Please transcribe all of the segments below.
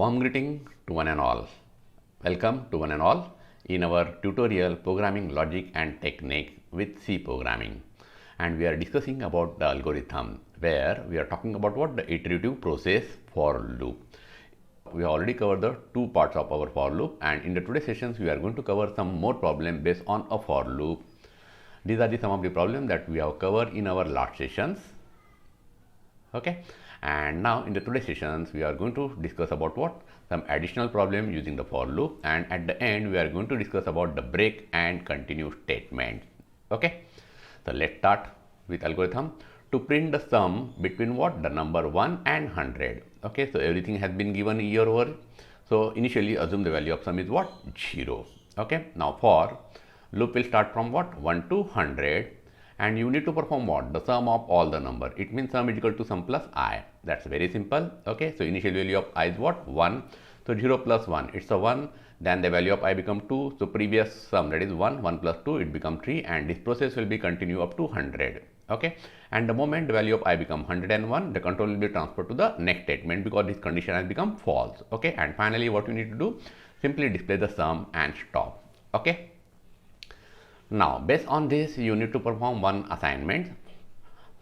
warm greeting to one and all. Welcome to one and all in our tutorial Programming Logic and Technique with C Programming. And we are discussing about the algorithm where we are talking about what the iterative process for loop. We have already covered the two parts of our for loop, and in the today's sessions we are going to cover some more problems based on a for loop. These are some of the problems that we have covered in our last sessions. Okay, and now in the today's sessions we are going to discuss about what some additional problem using the for loop, and at the end we are going to discuss about the break and continue statement. Okay, so let's start with algorithm to print the sum between what the number 1 and 100. Okay, so everything has been given here over. So initially assume the value of sum is what 0. Okay, now for loop will start from what 1 to 100, and you need to perform what the sum of all the number. It means sum is equal to sum plus I. That's very simple. Okay, so initial value of I is what 1. So 0 plus 1, it's a 1. Then the value of I become 2. So previous sum, that is 1 plus 2, it become 3, and this process will be continue up to 100. Okay, and the moment the value of I become 101, the control will be transferred to the next statement because this condition has become false. Okay, and finally what you need to do, simply display the sum and stop. Okay, now based on this you need to perform one assignment.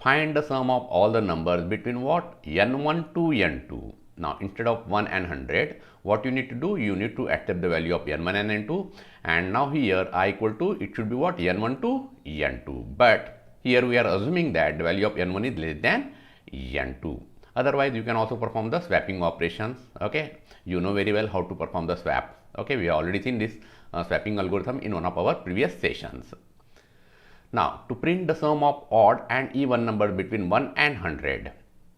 Find the sum of all the numbers between what n1 to n2. Now instead of 1 and 100, what you need to do, you need to accept the value of n1 and n2, and now here I equal to, it should be what n1 to n2, but here we are assuming that the value of n1 is less than n2. Otherwise you can also perform the swapping operations. Okay, you know very well how to perform the swap. Okay, we have already seen this swapping algorithm in one of our previous sessions. Now to print the sum of odd and even number between 1 and 100.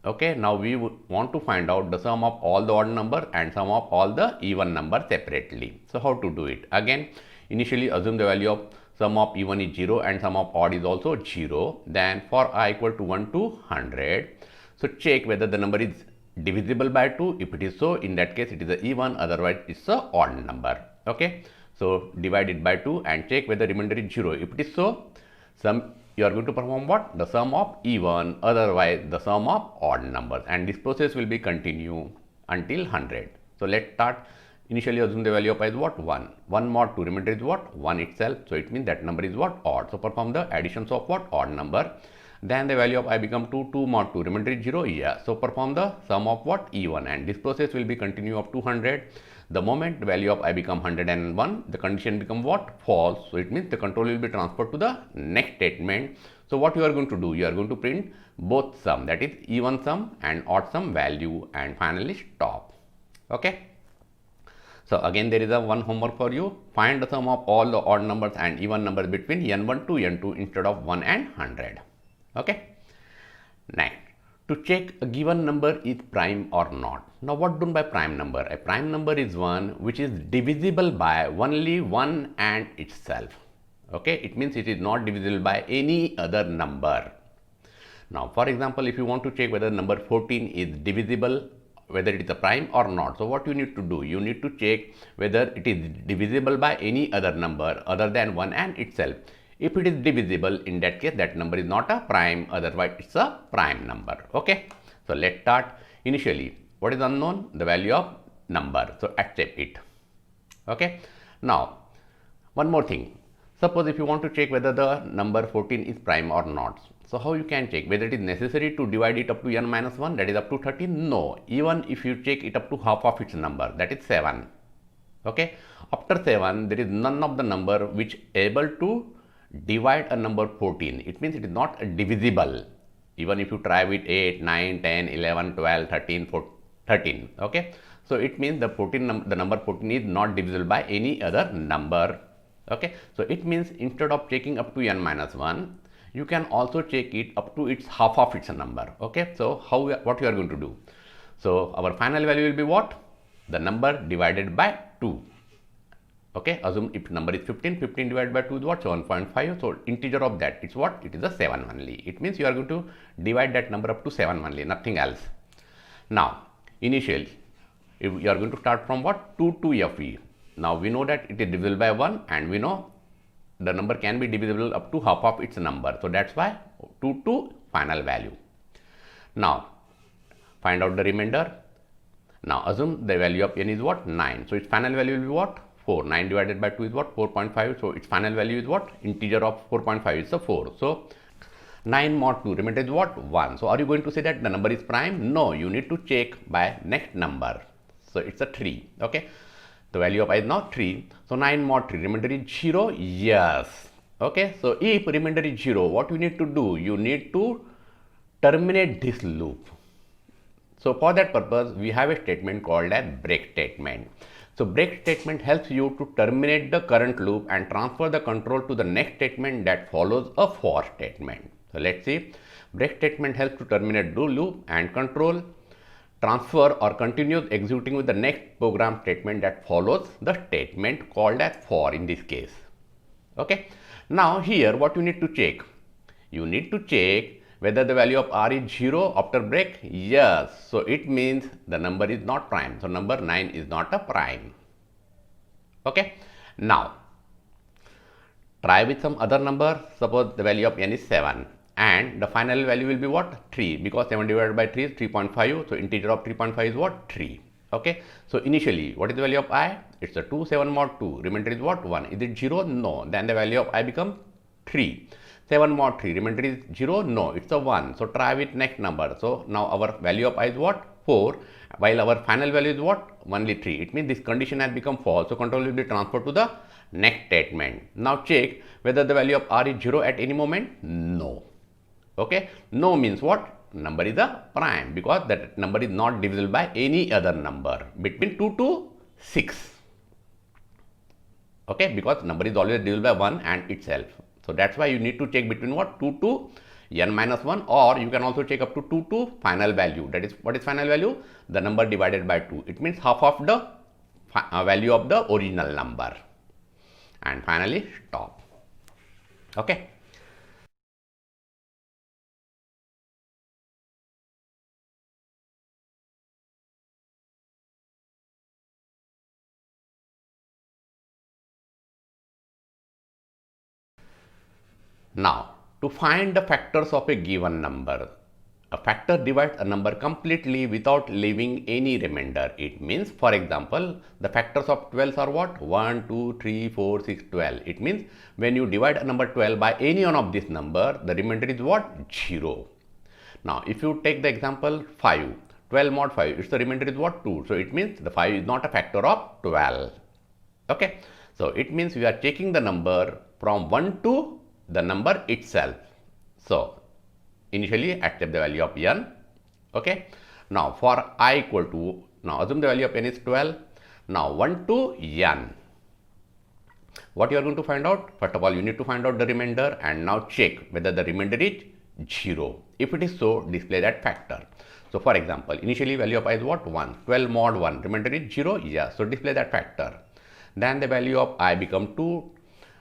Okay, now we want to find out the sum of all the odd number and sum of all the even number separately. So how to do it? Again, initially assume the value of sum of even is 0 and sum of odd is also 0. Then for I equal to 1 to 100, so check whether the number is divisible by 2. If it is so, in that case it is a even, otherwise it's a odd number. Okay, so divide it by 2 and check whether remainder is 0. If it is so, you are going to perform what the sum of even, otherwise the sum of odd numbers, and this process will be continue until 100. So let's start. Initially assume the value of I is what 1. 1 mod 2, remainder is what 1 itself, so it means that number is what odd. So perform the additions of what odd number. Then the value of I become 2. 2 mod 2, remainder is 0. Yeah, so perform the sum of what even, and this process will be continue up to 100. The moment the value of I become 101, the condition become what false. So it means the control will be transferred to the next statement. So what you are going to do, you are going to print both sum, that is even sum and odd sum value, and finally stop. Okay, so again there is a one homework for you. Find the sum of all the odd numbers and even numbers between n1 to n2 instead of 1 and 100. Okay, next, to check a given number is prime or not. Now what done by prime number? A prime number is one which is divisible by only one and itself. Okay, it means it is not divisible by any other number. Now for example, if you want to check whether number 14 is divisible, whether it is a prime or not, so what you need to do, you need to check whether it is divisible by any other number other than 1 and itself. If it is divisible, in that case that number is not a prime, otherwise it's a prime number. Okay, so let's start. Initially what is unknown? The value of number, so accept it. Okay, now one more thing. Suppose if you want to check whether the number 14 is prime or not, so how you can check whether it is necessary to divide it up to n minus 1, that is up to 13? No, even if you check it up to half of its number, that is 7. Okay, after 7 there is none of the number which able to divide a number 14. It means it is not divisible. Even if you try with 8, 9, 10, 11, 12, 13, 14, 13. Okay, so it means the number 14 is not divisible by any other number. Okay, so it means instead of checking up to n minus 1, you can also check it up to its half of its number. Okay, so what you are going to do? So our final value will be what? The number divided by 2. Okay, assume if number is 15, 15 divided by 2 is what? 7.5. So integer of that, it's what? It is a 7 only. It means you are going to divide that number up to 7 only, nothing else. Now initially if you are going to start from what? 2 to fe. Now we know that it is divisible by 1, and we know the number can be divisible up to half of its number. So that's why 2 to final value. Now find out the remainder. Now assume the value of n is what? 9. So its final value will be what? 4. 9 divided by 2 is what? 4.5. So its final value is what? Integer of 4.5 is a 4. So 9 mod 2, remainder is what? 1. So are you going to say that the number is prime? No, you need to check by next number. So it's a 3. Okay. The value of I is now 3. So 9 mod 3, remainder is 0? Yes. Okay. So if remainder is 0, what you need to do? You need to terminate this loop. So for that purpose, we have a statement called as break statement. So break statement helps you to terminate the current loop and transfer the control to the next statement that follows a for statement. So let's see. Break statement helps to terminate the loop and control transfer or continues executing with the next program statement that follows the statement called as for in this case. Okay. Now here what you need to check? You need to check whether the value of r is 0 after break. Yes. So it means the number is not prime. So number 9 is not a prime. Okay. Now try with some other number. Suppose the value of n is 7 and the final value will be what? 3, because 7 divided by 3 is 3.5. So integer of 3.5 is what? 3. Okay. So initially what is the value of I? It's a 2. 7 mod 2, remainder is what? 1. Is it 0? No. Then the value of I becomes 3. 7 mod 3, remainder is 0? No, it's a 1. So try with next number. So now our value of I is what? 4, while our final value is what? Only 3. It means this condition has become false. So control will be transferred to the next statement. Now check whether the value of r is 0 at any moment. No. Okay. No means what? Number is a prime, because that number is not divisible by any other number between 2 to 6. Okay. Because number is always divisible by 1 and itself. So that's why you need to check between what? 2 to n minus 1, or you can also check up to 2 to final value. That is, what is final value? The number divided by 2. It means half of the value of the original number. And finally stop. Okay. Now, to find the factors of a given number, a factor divides a number completely without leaving any remainder. It means, for example, the factors of 12 are what? 1, 2, 3, 4, 6, 12. It means when you divide a number 12 by any one of this number, the remainder is what? 0. Now, if you take the example 5, 12 mod 5, its the remainder is what? 2. So it means the 5 is not a factor of 12. Okay. So it means we are checking the number from 1 to the number itself. So initially accept the value of n. Okay. Now for I equal to, now assume the value of n is 12. Now 1 to n. What you are going to find out? First of all, you need to find out the remainder and now check whether the remainder is 0. If it is so, display that factor. So for example, initially value of I is what? 1. 12 mod 1. Remainder is 0. Yes. So display that factor. Then the value of I become 2.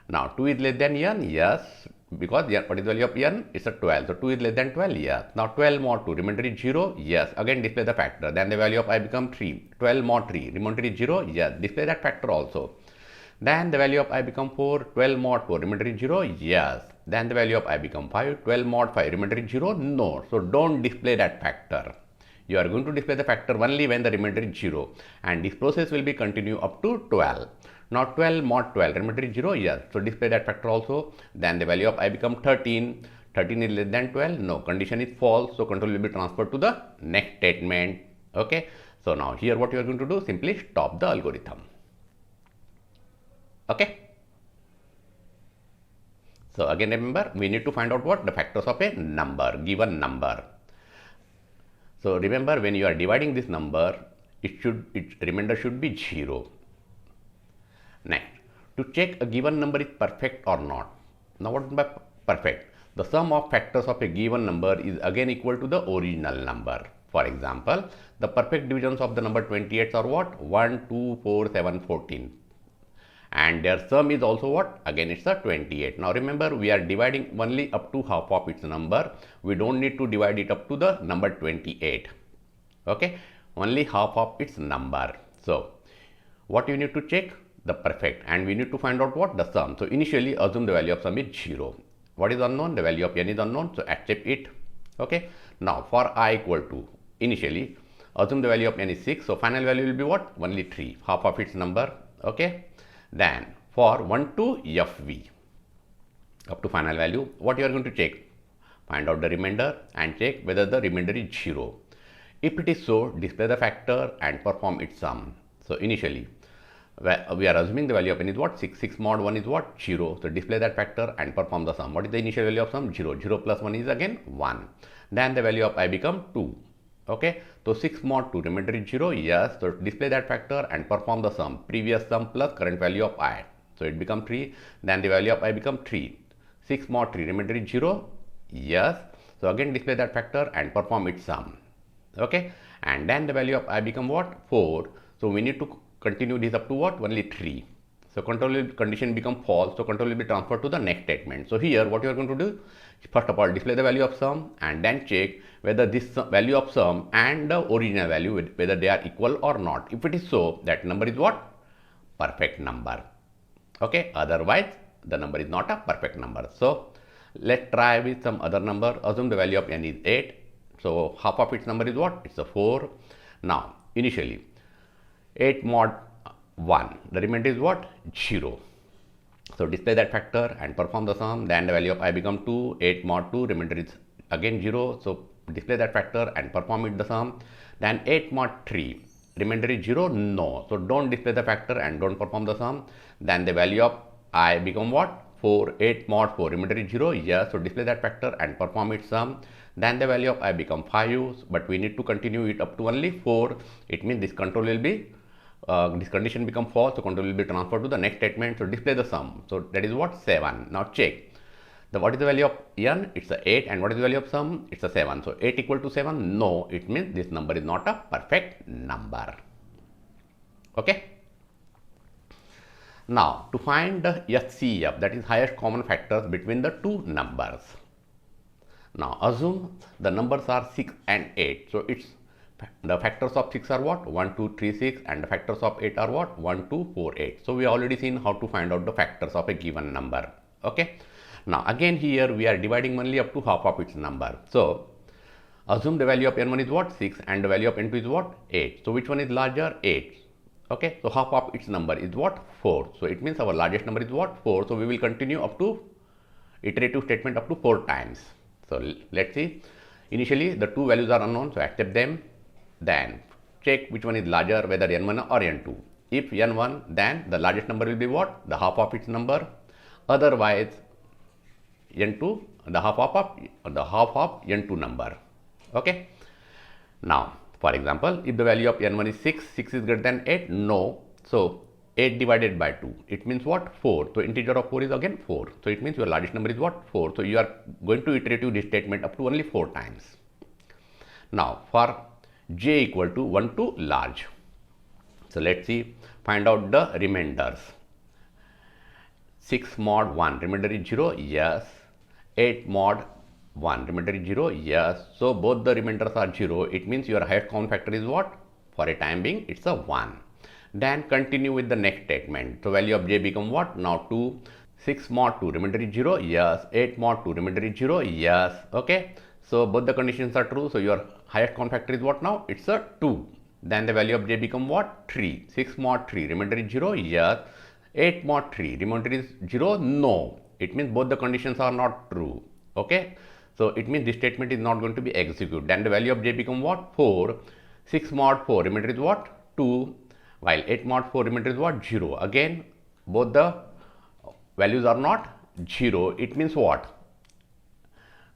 Now 2 is less than n. Yes. Because what is the value of n? It's a 12. So 2 is less than 12. Yes. Now 12 mod 2. Remainder is 0. Yes. Again display the factor. Then the value of I become 3. 12 mod 3. Remainder is 0. Yes. Display that factor also. Then the value of I become 4. 12 mod 4. Remainder is 0. Yes. Then the value of I become 5. 12 mod 5. Remainder is 0. No. So don't display that factor. You are going to display the factor only when the remainder is 0. And this process will be continue up to 12. Now 12 mod 12. Remainder is 0. Yes. So display that factor also. Then the value of I become 13. 13 is less than 12. No. Condition is false. So control will be transferred to the next statement. Okay. So now here what you are going to do? Simply stop the algorithm. Okay. So again remember, we need to find out what? The factors of a number, given number. So remember, when you are dividing this number, its remainder should be 0. Next, to check a given number is perfect or not. Now what is by perfect? The sum of factors of a given number is again equal to the original number. For example, the perfect divisions of the number 28 are what? 1, 2, 4, 7, 14. And their sum is also what? Again it's a 28. Now remember, we are dividing only up to half of its number. We don't need to divide it up to the number 28. Okay, only half of its number. So what you need to check? The perfect, and we need to find out what? The sum. So initially assume the value of sum is 0. What is unknown? The value of n is unknown, so accept it. Okay. Now for I equal to, initially Assume the value of n is 6. So final value will be what? Only 3, half of its number. Okay. Then for 1 to fv, up to final value, what you are going to check? Find out the remainder and check whether the remainder is 0. If it is so, display the factor and perform its sum. So initially, we are assuming the value of n is what? 6. 6 mod 1 is what? 0. So display that factor and perform the sum. What is the initial value of sum? 0. 0 plus 1 is again 1. Then the value of I become 2. Okay. So 6 mod 2, remainder is 0. Yes. So display that factor and perform the sum. Previous sum plus current value of I. So it becomes 3. Then the value of I become 3. 6 mod 3, remainder is 0. Yes. So again display that factor and perform its sum. Okay. And then the value of I become what? 4. So we need to continue this up to what? Only 3. So condition become false. So control will be transferred to the next statement. So here what you are going to do? First of all, display the value of sum and then check whether this value of sum and the original value, whether they are equal or not. If it is so, that number is what? Perfect number. Okay. Otherwise, the number is not a perfect number. So let's try with some other number. Assume the value of n is 8. So half of its number is what? It's a 4. Now initially 8 mod 1, the remainder is what? 0. So display that factor and perform the sum. Then the value of I become 2. 8 mod 2, remainder is again 0. So display that factor and perform it the sum. Then 8 mod 3, remainder is 0. No. So don't display the factor and don't perform the sum. Then the value of I become what? 4. 8 mod 4, remainder is 0. Yes. So display that factor and perform its sum. Then the value of I become 5, but we need to continue it up to only 4. It means this control will be this condition become false, so control will be transferred to the next statement. So display the sum. So that is what? 7. Now check what is the value of n? It's a 8. And what is the value of sum? It's a 7. So 8 equal to 7? No. It means this number is not a perfect number. Okay. Now to find the HCF, that is highest common factors between the two numbers. Now assume the numbers are 6 and 8. So it's the factors of 6 are what? 1, 2, 3, 6, and the factors of 8 are what? 1, 2, 4, 8. So we already seen how to find out the factors of a given number. Okay. Now again here we are dividing only up to half of its number. So assume the value of n1 is what? 6 and the value of n2 is what? 8. So which one is larger? 8. Okay. So half of its number is what? 4. So it means our largest number is what? 4. So we will continue up to iterative statement up to 4 times. So let's see. Initially the two values are unknown, so accept them. Then check which one is larger, whether n1 or n2. If n1, then the largest number will be what? The half of its number. Otherwise n2, the half of n2 number. Okay. Now for example, if the value of n1 is 6, 6 is greater than 8? No. So 8 divided by 2, it means what? 4. So integer of 4 is again 4. So it means your largest number is what? 4. So you are going to iterative this statement up to only 4 times. Now for j equal to 1 to large. So let's see, find out the remainders. 6 mod 1, remainder is 0. Yes. 8 mod 1, remainder is 0. Yes. So both the remainders are 0. It means your highest common factor is what? For a time being, it's a 1. Then continue with the next statement. So value of j become what? Now 2. 6 mod 2, remainder is 0. Yes. 8 mod 2, remainder is 0. Yes. Okay. So both the conditions are true. So your highest common factor is what now? It's a 2. Then the value of j become what? 3. 6 mod 3, remainder is 0. Yes. 8 mod 3, remainder is 0. No. It means both the conditions are not true. Okay. So it means this statement is not going to be executed. Then the value of j become what? 4. 6 mod 4, remainder is what? 2. While 8 mod 4, remainder is what? 0. Again, both the values are not 0. It means what?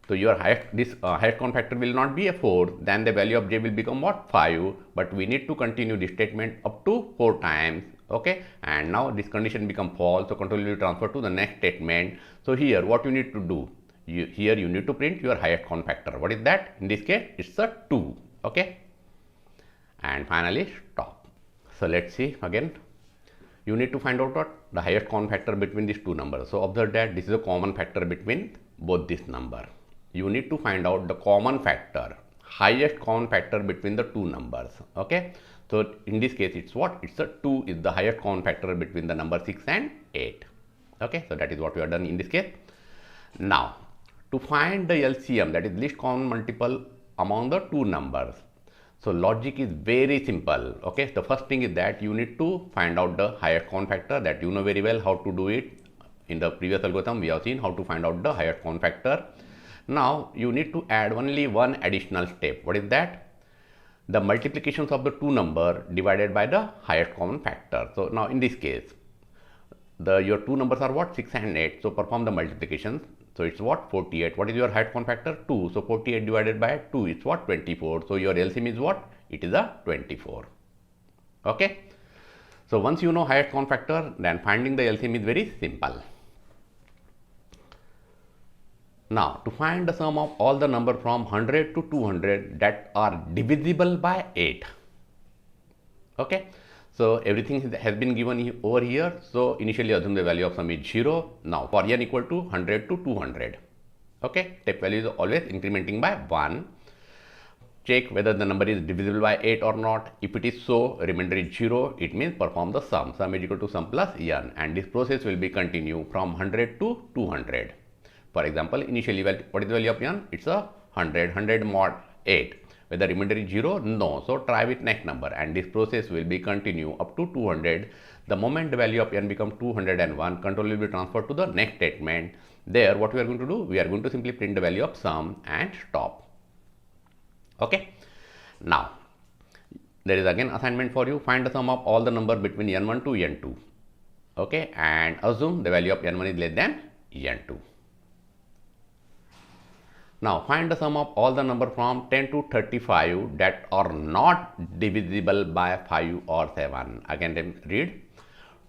So your highest common factor will not be a 4. Then the value of j will become what? 5. But we need to continue this statement up to 4 times. Okay. And now this condition become false. So control will be transferred to the next statement. So here what you need to do? Here you need to print your highest common factor. What is that? In this case, it's a 2. Okay. And finally stop. So let's see again. You need to find out what? The highest common factor between these two numbers. So observe that this is a common factor between both this number. You need to find out the common factor, highest common factor between the two numbers. Okay. So in this case, it's what? It's a 2 is the highest common factor between the number 6 and 8. Okay. So that is what we have done in this case. Now to find the LCM, that is least common multiple among the two numbers. So logic is very simple. Okay, the first thing is that you need to find out the highest common factor, that you know very well how to do it. In the previous algorithm we have seen how to find out the highest common factor. Now you need to add only one additional step. What is that? The multiplications of the two number divided by the highest common factor. So now in this case, your two numbers are what? 6 and 8. So perform the multiplications. So it's what? 48. What is your highest common factor? 2. So 48 divided by 2 is what? 24. So your LCM is what? It is a 24. Okay. So once you know highest common factor, then finding the LCM is very simple. Now to find the sum of all the number from 100 to 200 that are divisible by 8. Okay. So everything has been given over here. So initially assume the value of sum is 0. Now for n equal to 100 to 200. Okay. Step value is always incrementing by 1. Check whether the number is divisible by 8 or not. If it is so, remainder is 0. It means perform the sum. Sum is equal to sum plus n. And this process will be continue from 100 to 200. For example, initially what is the value of n? It's a 100. 100 mod 8. Whether remainder is 0? No. So try with next number, and this process will be continue up to 200. The moment the value of n becomes 201, control will be transferred to the next statement. There what we are going to do? We are going to simply print the value of sum and stop. Okay. Now there is again assignment for you. Find the sum of all the number between n1 to n2. Okay, and assume the value of n1 is less than n2. Now find the sum of all the number from 10 to 35 that are not divisible by 5 or 7. Again read.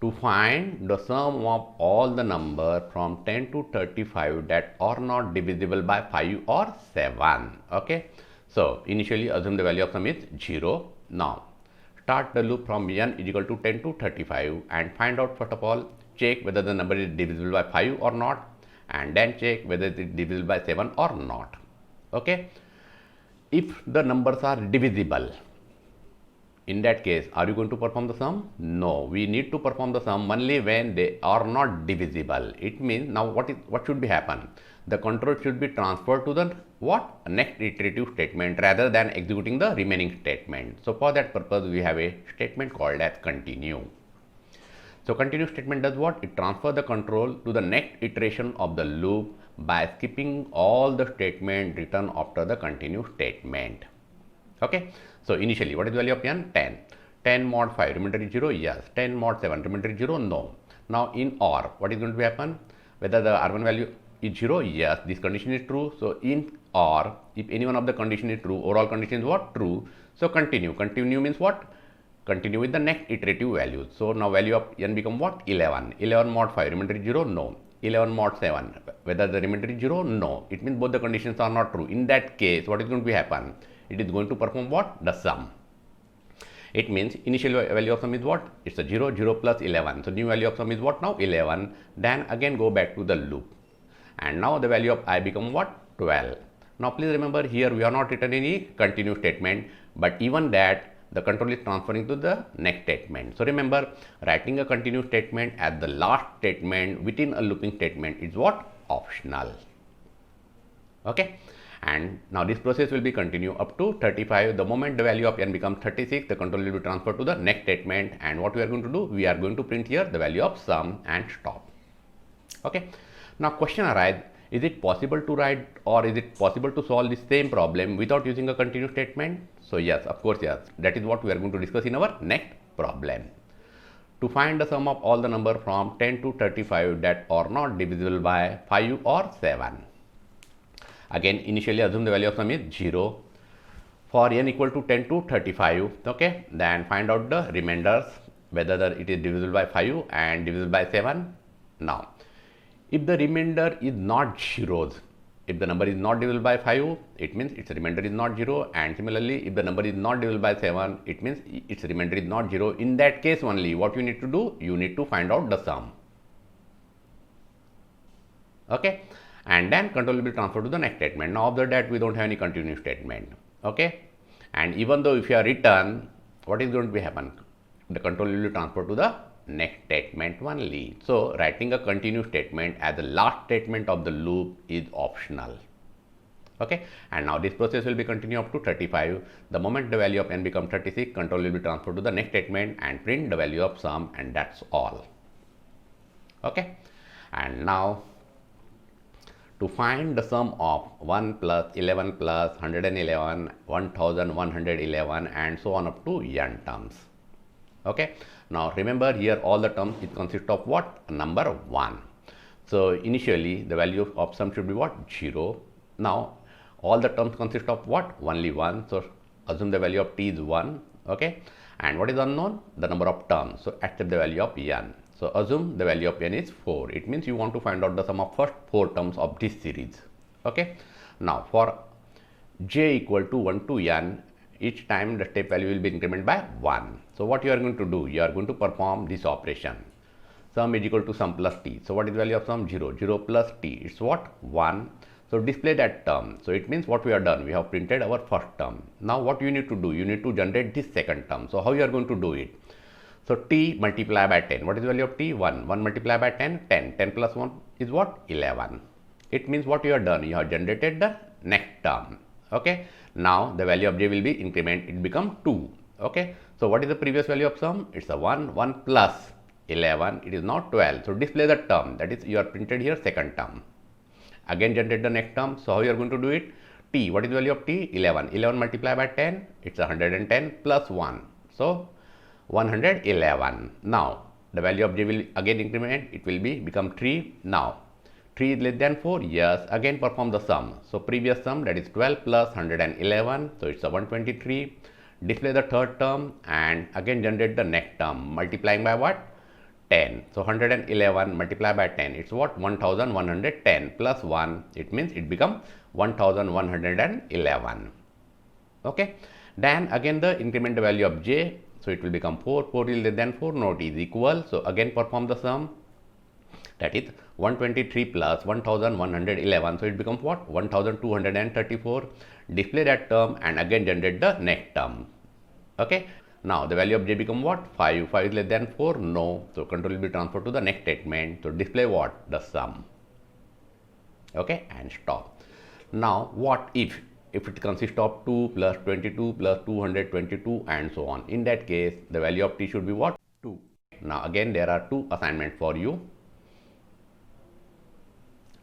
To find the sum of all the number from 10 to 35 that are not divisible by 5 or 7. Okay. So initially assume the value of sum is 0. Now start the loop from n is equal to 10 to 35 and find out, first of all, check whether the number is divisible by 5 or not, and then check whether it is divisible by 7 or not. Okay. If the numbers are divisible, in that case, are you going to perform the sum? No, we need to perform the sum only when they are not divisible. It means now what should be happen? The control should be transferred to the what? Next iterative statement rather than executing the remaining statement. So for that purpose, we have a statement called as continue. So continue statement does what? It transfers the control to the next iteration of the loop by skipping all the statement written after the continue statement. Okay. So initially what is the value of n? 10. 10 mod 5 remainder is 0? Yes. 10 mod 7 remainder is 0? No. Now in OR what is going to happen? Whether the R1 value is 0? Yes. This condition is true. So in OR, if any one of the condition is true, overall condition is what? True. So continue. Continue means what? Continue with the next iterative values. So now value of n become what? 11. 11 mod 5 remainder is 0? No. 11 mod 7 whether the remainder is 0? No. It means both the conditions are not true. In that case, what is going to be happen? It is going to perform what? The sum. It means initial value of sum is what? It's a 0, 0 plus 11. So new value of sum is what now? 11. Then again go back to the loop. And now the value of I become what? 12. Now please remember, here we are not written any continue statement, but even that the control is transferring to the next statement. So remember, writing a continue statement at the last statement within a looping statement is what? Optional. Okay. And now this process will be continue up to 35. The moment the value of n becomes 36, the control will be transferred to the next statement. And what we are going to do? We are going to print here the value of sum and stop. Okay. Now question arises, is it possible to write or is it possible to solve the same problem without using a continue statement? So yes, of course, yes. That is what we are going to discuss in our next problem. To find the sum of all the number from 10 to 35 that are not divisible by 5 or 7. Again, initially assume the value of sum is 0. For n equal to 10 to 35, okay, then find out the remainders, whether it is divisible by 5 and divisible by 7. Now, if the remainder is not zeros, if the number is not divisible by 5, it means its remainder is not 0, and similarly, if the number is not divisible by 7, it means its remainder is not 0. In that case only, what you need to do? You need to find out the sum. Okay. And then control will be transferred to the next statement. Now observe that we don't have any continue statement. Okay. And even though if you are written, what is going to be happen? The control will be transferred to the next statement only. So writing a continue statement as the last statement of the loop is optional. Okay, and now this process will be continue up to 35. The moment the value of n becomes 36, control will be transferred to the next statement and print the value of sum, and that's all. Okay, and now to find the sum of 1 plus 11 plus 111, 1111, and so on up to n terms. Okay, now remember here all the terms it consists of what? Number 1. So initially the value of sum should be what? 0. Now all the terms consist of what? Only 1. So assume the value of t is 1. Okay, and what is unknown? The number of terms. So accept the value of n. So assume the value of n is 4. It means you want to find out the sum of first 4 terms of this series. Okay, now for j equal to 1 to n, each time the step value will be incremented by 1. So what you are going to do? You are going to perform this operation. Sum is equal to sum plus t. So what is the value of sum? 0. 0 plus t. It's what? 1. So display that term. So it means what we have done, we have printed our first term. Now what you need to do, you need to generate this second term. So how you are going to do it? So t multiply by 10. What is the value of t? 1. 1 multiply by 10, 10. 10 plus 1 is what? 11. It means what you have done, you have generated the next term. Okay. Now the value of j will be increment, it become 2. Okay. So what is the previous value of sum? It's a 1. 1 plus 11, it is now 12. So display the term, that is you are printed here second term. Again generate the next term. So how you are going to do it? T, what is the value of t? 11. 11 multiplied by 10, it's 110 plus 1. So 111. Now the value of j will again increment, it will be become 3. Now 3 is less than 4, yes, again perform the sum. So previous sum, that is 12 plus 111, so it's a 123. Display the third term and again generate the next term, multiplying by what? 10. So 111 multiplied by 10, it's what? 1110 plus 1, it means it becomes 1111. Okay, then again the increment the value of j, so it will become 4. 4 is less than 4, not is equal. So again perform the sum, that is 123 plus 1111, so it becomes what? 1234. Display that term and again generate the next term. Okay, now the value of j become what? 5. 5 is less than 4, no. So control will be transferred to the next statement. So display what? The sum. Okay, and stop. Now what if it consists of 2 plus 22 plus 222 and so on? In that case the value of t should be what? 2. Now again there are 2 assignments for you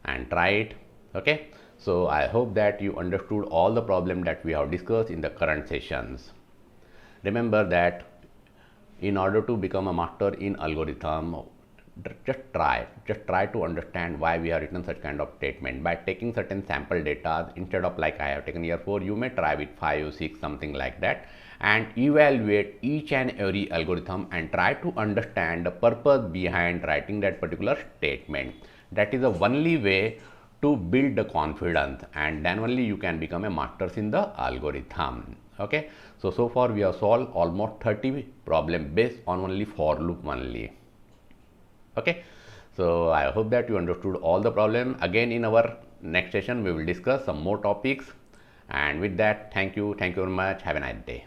and try it. Okay, so I hope that you understood all the problem that we have discussed in the current sessions. Remember that in order to become a master in algorithm, just try to understand why we have written such kind of statement by taking certain sample data. Instead of like I have taken here 4, you may try with 5, 6, something like that, and evaluate each and every algorithm and try to understand the purpose behind writing that particular statement. That is the only way to build the confidence, and then only you can become a master in the algorithm. Okay, so far we have solved almost 30 problems based on only for loop only. Okay, so I hope that you understood all the problems. Again in our next session we will discuss some more topics, and with that, thank you very much. Have a nice day.